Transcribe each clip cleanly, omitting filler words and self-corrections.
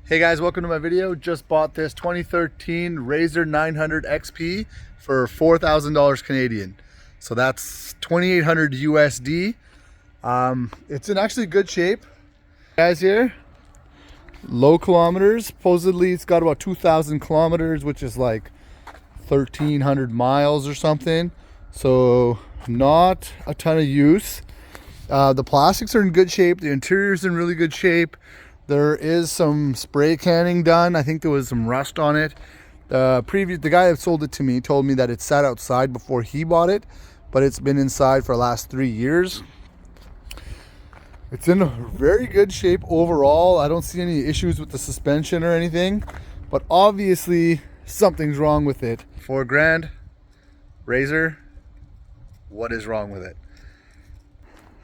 Hey guys, welcome to my video. Just bought this 2013 rzr900 XP for $4,000 Canadian. So that's 2,800 USD. It's in actually good shape. Guys here, low kilometers. Supposedly it's got about 2,000 kilometers, which is like 1,300 miles or something. So not a ton of use. The plastics are in good shape. The interior is in really good shape. There is some spray canning done. I think there was some rust on it. The guy that sold it to me told me that it sat outside before he bought it, but it's been inside for the last 3 years. It's in very good shape overall. I don't see any issues with the suspension or anything, but obviously something's wrong with it. $4,000, Razor, what is wrong with it?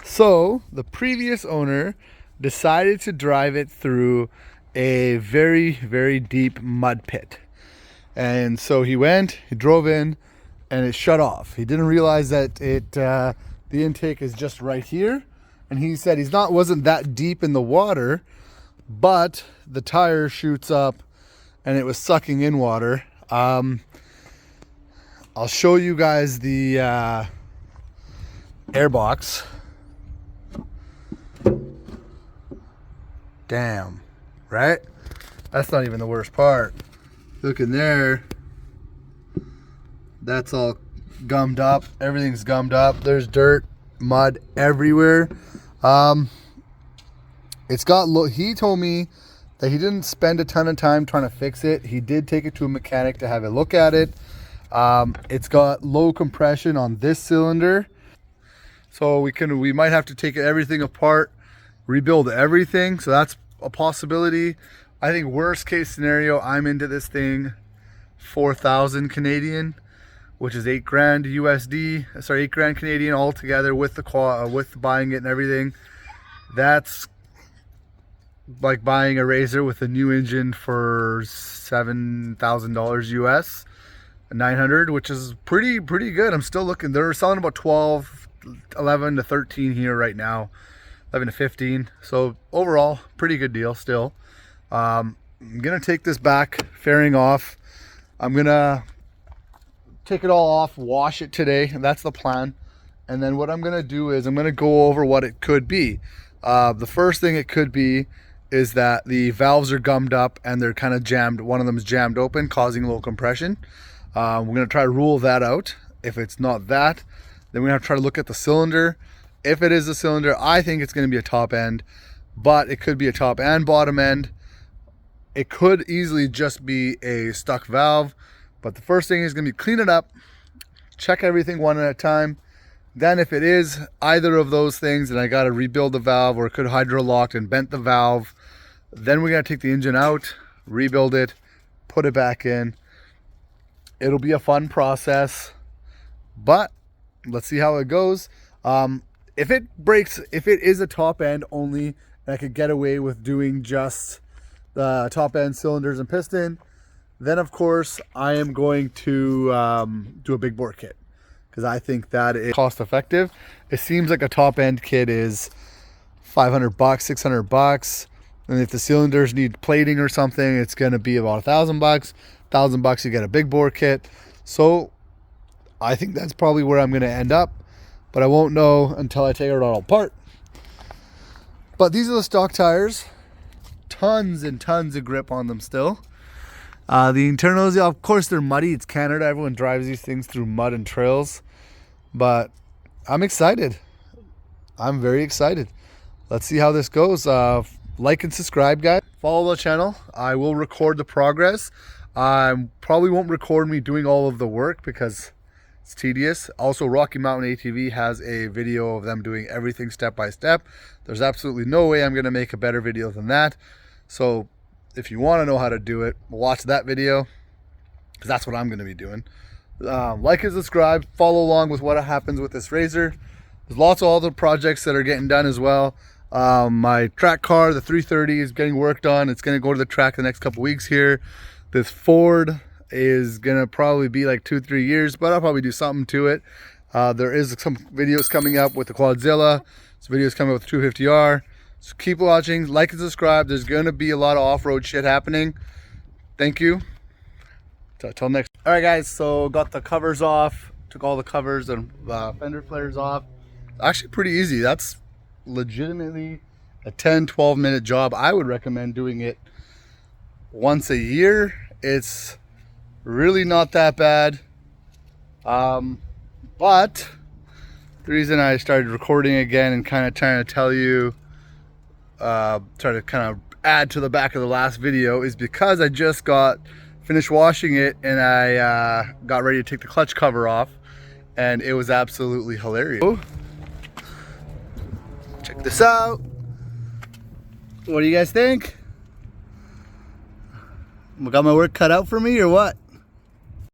So the previous owner decided to drive it through a very, very deep mud pit. And so he drove in, and it shut off. He didn't realize that the intake is just right here. And he said wasn't that deep in the water, but the tire shoots up and it was sucking in water. I'll show you guys the airbox. Damn, right? That's not even the worst part. Look in there. That's all gummed up. Everything's gummed up. There's dirt, mud everywhere. He told me that he didn't spend a ton of time trying to fix it. He did take it to a mechanic to have a look at it. It's got low compression on this cylinder. So we might have to take everything apart, rebuild everything. So that's a possibility. I think worst case scenario, I'm into this thing 4,000 Canadian, which is $8,000 USD. Sorry, $8,000 Canadian altogether with with buying it and everything. That's like buying a Razor with a new engine for $7,000 US, 900, which is pretty good. I'm still looking. They're selling about 11 to 13 here right now, 11 to 15. So overall, pretty good deal still. I'm gonna take this back, fairing off. I'm gonna take it all off, wash it today, and that's the plan. And then what I'm gonna do is I'm gonna go over what it could be. The first thing it could be is that the valves are gummed up and they're kind of jammed. One of them is jammed open, causing low compression. We're gonna try to rule that out. If it's not that, then we're gonna have to try to look at the cylinder. If it is a cylinder, I think it's gonna be a top end, but it could be a top and bottom end. It could easily just be a stuck valve, but the first thing is gonna be clean it up, check everything one at a time. Then if it is either of those things, and I gotta rebuild the valve, or it could hydro-locked and bent the valve, then we gotta take the engine out, rebuild it, put it back in. It'll be a fun process, but let's see how it goes. If it breaks, if it is a top end only, and I could get away with doing just the top end cylinders and piston, then of course I am going to do a big bore kit, because I think that is cost effective. It seems like a top end kit is $500, $600, and if the cylinders need plating or something, it's going to be about $1,000. $1,000 you get a big bore kit. So I think that's probably where I'm going to end up, but I won't know until I take it all apart. But these are the stock tires. Tons and tons of grip on them still. The internals, of course, they're muddy. It's Canada. Everyone drives these things through mud and trails. But I'm excited. I'm very excited. Let's see how this goes. Like and subscribe, guys. Follow the channel. I will record the progress. I probably won't record me doing all of the work because it's tedious. Also, Rocky Mountain ATV has a video of them doing everything step by step. There's absolutely no way I'm going to make a better video than that. So if you want to know how to do it, watch that video, because that's what I'm going to be doing. Like and subscribe. Follow along with what happens with this Razor. There's lots of other projects that are getting done as well. My track car, the 330, is getting worked on. It's going to go to the track the next couple weeks here. This Ford is going to probably be like 2-3 years, but I'll probably do something to it. There is some videos coming up with the Quadzilla. Some videos coming up with the 250R. So keep watching, like and subscribe. There's gonna be a lot of off-road shit happening. Thank you. Till next. All right, guys. So got the covers off. Took all the covers and fender flares off. Actually, pretty easy. That's legitimately a 10-12 minute job. I would recommend doing it once a year. It's really not that bad. But the reason I started recording again and kind of trying to tell you, try to kind of add to the back of the last video, is because I just got finished washing it and I got ready to take the clutch cover off, and it was absolutely hilarious. Check this out. What do you guys think? Got my work cut out for me or what?